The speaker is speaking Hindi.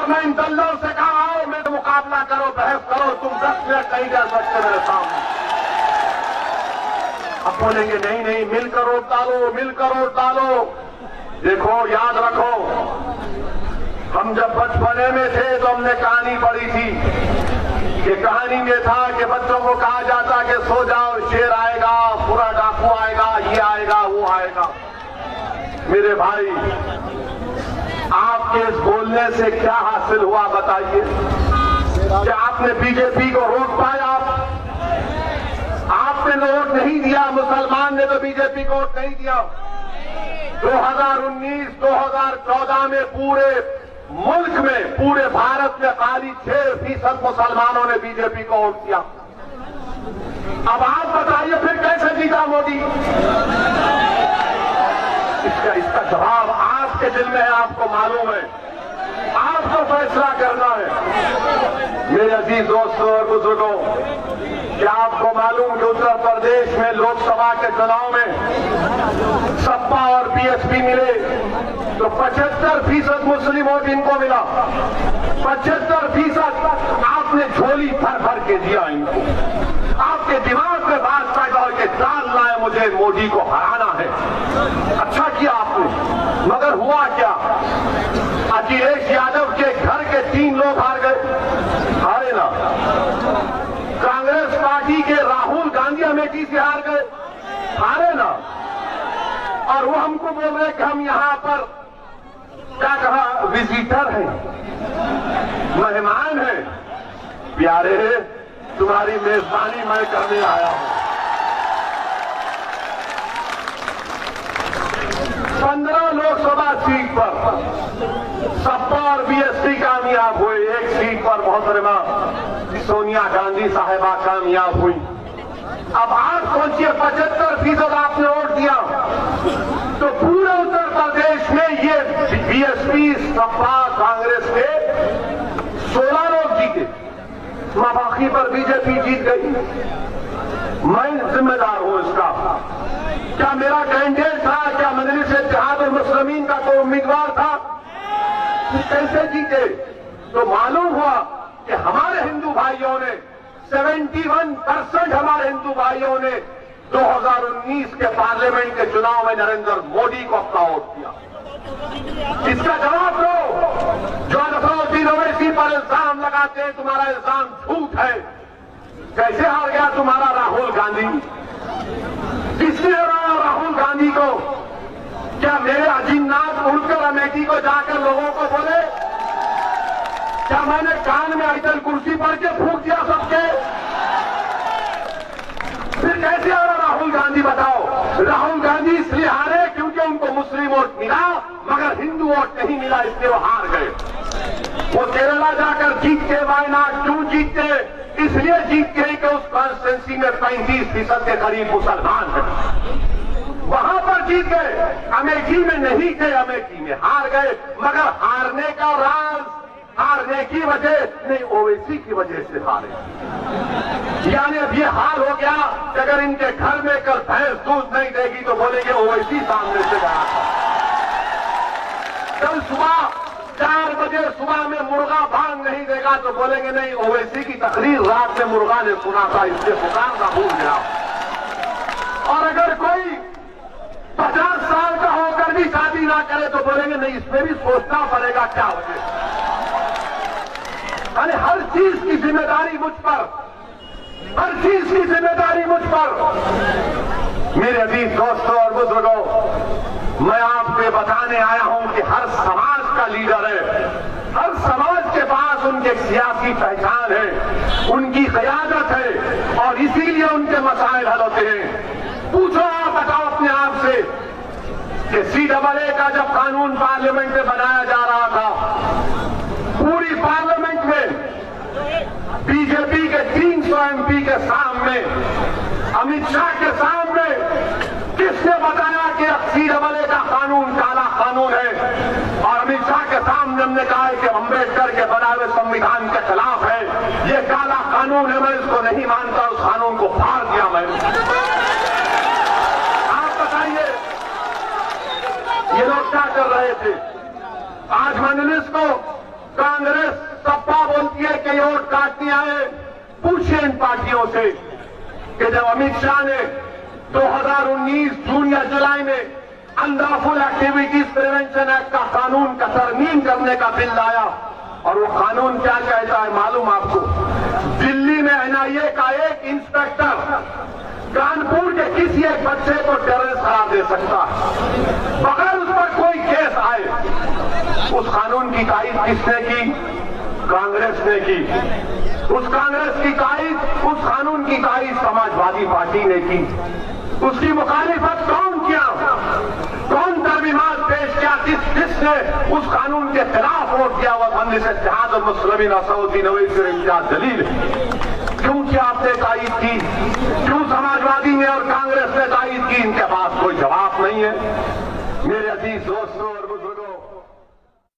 और मैं इन दल्लों से कहा आओ मेरे मुकाबला करो, बहस करो, तुम 10 मिनट नहीं जा सकते मेरे सामने। अब बोलेंगे नहीं नहीं मिलकर वोट डालो, मिलकर वोट डालो। देखो याद रखो, हम जब बचपने में थे तो हमने कहानी पढ़ी थी कि कहानी में था कि बच्चों को कहा जाता कि सो जाओ, शेर आएगा, पूरा डाकू आएगा, ये आएगा, वो आएगा। मेरे भाई, आपके इस बोलने से क्या हासिल हुआ बताइए? क्या आपने बीजेपी को रोक पाया? आपने वोट नहीं दिया, मुसलमान ने तो बीजेपी को वोट नहीं दिया। 2019-2014 में पूरे मुल्क में, पूरे भारत में खाली 6% मुसलमानों ने बीजेपी को वोट दिया। अब आप बताइए फिर कैसे जीता मोदी? इसका जवाब आपके दिल में है, आपको मालूम है, आपको फैसला करना है। मेरे अजीज दोस्तों और बुजुर्गों, क्या आपको मालूम कि उत्तर प्रदेश में लोकसभा के चुनाव में सपा और बीएसपी मिले तो 75% मुस्लिम वोट इनको मिला। 75% आपने झोली भर भर के दिया इनको। आपके दिमाग में बात पैदा हो के डालना है मुझे मोदी को हराना है। अच्छा किया आपने, मगर हुआ क्या? अखिलेश यादव के घर के 3 लोग हार गए, हारे ना। कांग्रेस पार्टी के राहुल गांधी अमेठी से हार गए, हारे ना। और वो हमको बोल रहे कि हम यहां पर क्या कहा, विजिटर हैं, मेहमान हैं। प्यारे, तुम्हारी मेजबानी मैं करने आया हूं। 15 लोकसभा सीट पर सपा और बीएसपी कामयाब हुए। एक सीट पर मोहतरमा सोनिया गांधी साहिबा कामयाब हुई। अब आप सोचिए, 75% आपने वोट दिया तो पूरे उत्तर प्रदेश में ये बीएसपी, सपा, कांग्रेस के 16 लोग जीते, बाकी पर बीजेपी जीत गई। मैं जिम्मेदार हूं इसका। क्या मेरा कैंडिडेट था? क्या मजलिस इत्तेहादुल मुस्लिमीन का कोई उम्मीदवार था? कैसे जीते? तो मालूम हुआ कि हमारे हिंदू भाइयों ने 71% हमारे हिंदू भाइयों ने 2019 के पार्लियामेंट के चुनाव में नरेंद्र मोदी को अपना वोट दिया। इसका जवाब दो। जो असदुद्दीन ओवैसी पर इल्जाम लगाते हैं, तुम्हारा इल्जाम झूठ है। कैसे हार गया तुम्हारा राहुल गांधी? किसने हराया राहुल गांधी को? क्या मेरे अजीमनाथ उड़कर अमेठी को जाकर लोगों को बोले? क्या मैंने कान में आयतल कुर्सी पढ़ के फूंक दिया सबके? फिर कैसे हारा राहुल गांधी बताओ? राहुल गांधी इसलिए हारे क्योंकि उनको मुस्लिम वोट मिला मगर हिंदू वोट नहीं मिला, इसलिए वो हार गए। वो केरला जाकर जीतते, वायनाड क्यों जीतते? इसलिए जीतते हैं कि उस कॉन्स्टिट्यूंसी में 35% के करीब मुसलमान हैं, वहां पर जीत गए। अमेठी में नहीं थे, अमेठी में हार गए। मगर हारने का राज, हारने की वजह नहीं, ओवैसी की वजह से हारे। यानी अब ये हाल हो गया कि अगर इनके घर में कल भैंस दूध नहीं देगी तो बोलेंगे ओवैसी सामने से गया था। कल सुबह 4 बजे सुबह में मुर्गा भांग नहीं देगा तो बोलेंगे नहीं, ओवैसी की तकरीर रात में मुर्गा ने सुना था, इससे पुकारना भूल गया। और अगर कोई 50 साल का होकर भी शादी ना करे तो बोलेंगे नहीं, इसमें भी सोचना पड़ेगा क्या वजह। यानी हर चीज की जिम्मेदारी मुझ पर, हर चीज की जिम्मेदारी मुझ पर। मेरे अजीज दोस्तों और बुजुर्गों, मैं आपको बताने आया हूं कि हर समाज का लीडर है, हर समाज के पास उनकी सियासी पहचान है, उनकी क़यादत है और इसीलिए उनके मसाइल हल होते हैं। पूछो, आप बताओ अपने आप से कि CAA का जब कानून पार्लियामेंट में बनाया जा रहा था, पूरी पार्लियामेंट में बीजेपी के 300 MP के सामने, अमित शाह के सामने किसने बताया कि CAA का कानून काला कानून है? और अमित शाह के सामने हमने कहा है कि अम्बेडकर के बनाए हुए संविधान के खिलाफ है, ये काला कानून है, मैं इसको नहीं मानता, उस कानून को फाड़ दिया मैंने। आप बताइए ये लोग क्या कर रहे थे? आज मजलिस को कांग्रेस सपा बोलती है कि ये वोट काटने आए। पूछिए इन पार्टियों से कि जब अमित शाह ने 2019 जून या जुलाई में अनलॉफुल एक्टिविटीज प्रिवेंशन एक्ट का कानून का तरमीम करने का बिल लाया, और वो कानून क्या कहता है मालूम आपको? दिल्ली में एनआईए का एक इंस्पेक्टर कानपुर के किसी एक बच्चे को टेररिस्ट करार दे सकता है बगैर उस पर कोई केस आए। उस कानून की तारीफ किसने की? कांग्रेस ने की। उस कांग्रेस की तारीफ, उस कानून की तारीफ समाजवादी पार्टी ने की। उसकी मुखालिफत कौन किया? कौन तरमीमात पेश किया? जिसने उस कानून के खिलाफ वोट किया? वह मजलिस इत्तेहाद और मुस्लिमीन असदुद्दीन ओवैसी और इम्तियाज जलील। क्यों क्या आपने तारीफ की? क्यों समाजवादी ने और कांग्रेस ने तारीफ की? इनके पास कोई जवाब नहीं है। मेरे अजीज दोस्तों और बुजुर्ग